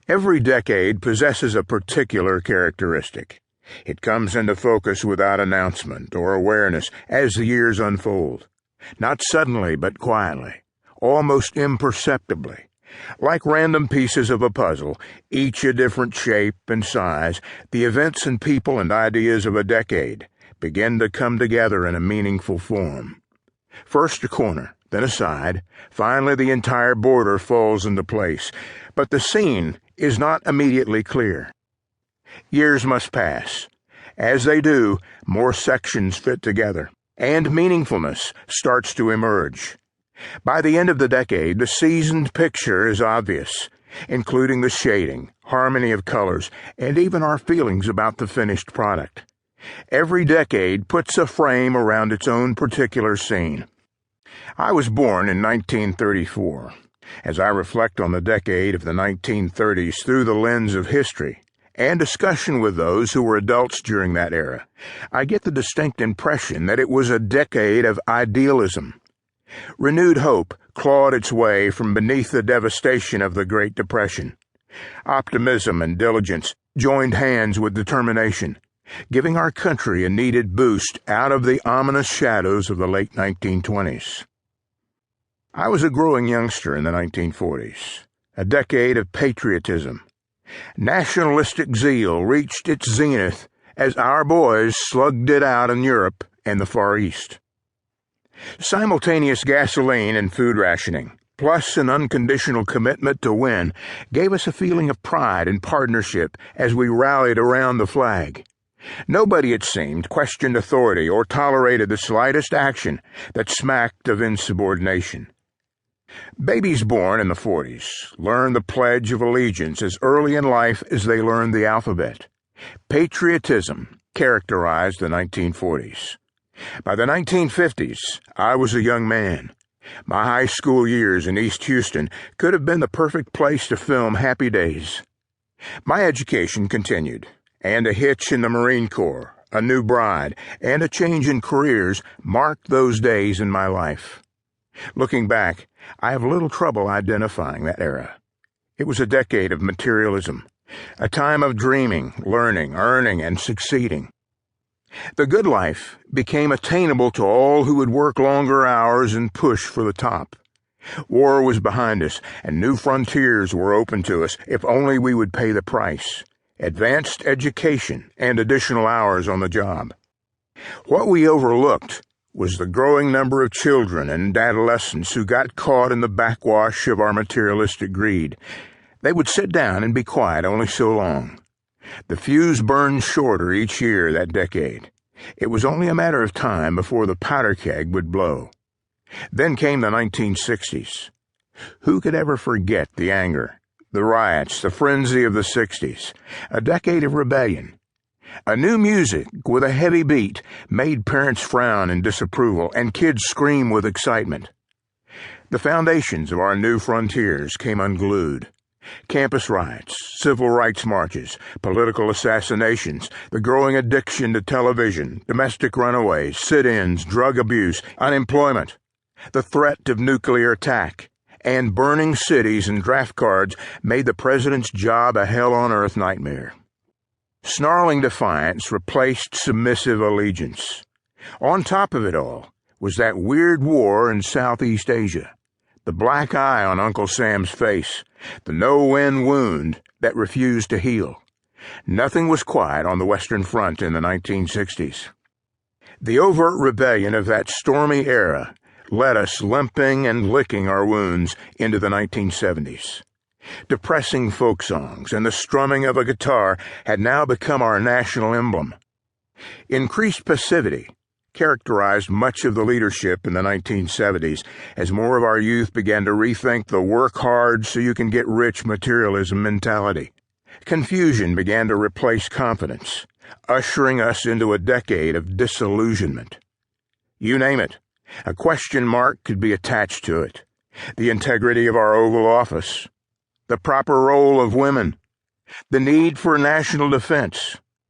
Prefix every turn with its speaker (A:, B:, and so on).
A: Every decade possesses a particular characteristic. It comes into focus without announcement or awareness as the years unfold. Not suddenly, but quietly, almost imperceptibly. Like random pieces of a puzzle, each a different shape and size, the events and people and ideas of a decade begin to come together in a meaningful form. First a corner, then a side, finally the entire border falls into place, but the scene is not immediately clear. Years must pass. As they do, more sections fit together, and meaningfulness starts to emerge. By the end of the decade, the seasoned picture is obvious, including the shading, harmony of colors, and even our feelings about the finished product. Every decade puts a frame around its own particular scene. I was born in 1934. As I reflect on the decade of the 1930s through the lens of history and discussion with those who were adults during that era, I get the distinct impression that it was a decade of idealism. Renewed hope clawed its way from beneath the devastation of the Great Depression. Optimism and diligence joined hands with determination, giving our country a needed boost out of the ominous shadows of the late 1920s. I was a growing youngster in the 1940s, a decade of patriotism. Nationalistic zeal reached its zenith as our boys slugged it out in Europe and the Far East. Simultaneous gasoline and food rationing, plus an unconditional commitment to win, gave us a feeling of pride and partnership as we rallied around the flag. Nobody, it seemed, questioned authority or tolerated the slightest action that smacked of insubordination. Babies born in the 40s learned the Pledge of Allegiance as early in life as they learned the alphabet. Patriotism characterized the 1940s. By the 1950s, I was a young man. My high school years in East Houston could have been the perfect place to film Happy Days. My education continued, and a hitch in the Marine Corps, a new bride, and a change in careers marked those days in my life. Looking back, I have little trouble identifying that era. It was a decade of materialism, a time of dreaming, learning, earning, and succeeding. The good life became attainable to all who would work longer hours and push for the top. War was behind us, and new frontiers were open to us if only we would pay the price. Advanced education and additional hours on the job. What we overlooked was the growing number of children and adolescents who got caught in the backwash of our materialistic greed. They would sit down and be quiet only so long. The fuse burned shorter each year that decade. It was only a matter of time before the powder keg would blow. Then came the 1960s. Who could ever forget the anger, the riots, the frenzy of the 60s? A decade of rebellion. A new music with a heavy beat made parents frown in disapproval and kids scream with excitement. The foundations of our new frontiers came unglued. Campus riots, civil rights marches, political assassinations, the growing addiction to television, domestic runaways, sit-ins, drug abuse, unemployment, the threat of nuclear attack, and burning cities and draft cards made the president's job a hell-on-earth nightmare. Snarling defiance replaced submissive allegiance. On top of it all was that weird war in Southeast Asia, the black eye on Uncle Sam's face, the no-win wound that refused to heal. Nothing was quiet on the Western Front in the 1960s. The overt rebellion of that stormy era led us limping and licking our wounds into the 1970s. Depressing folk songs and the strumming of a guitar had now become our national emblem. Increased passivity characterized much of the leadership in the 1970s as more of our youth began to rethink the work hard so you can get rich materialism mentality. Confusion began to replace confidence, ushering us into a decade of disillusionment. You name it, a question mark could be attached to it. The integrity of our Oval Office, the proper role of women, the need for national defense,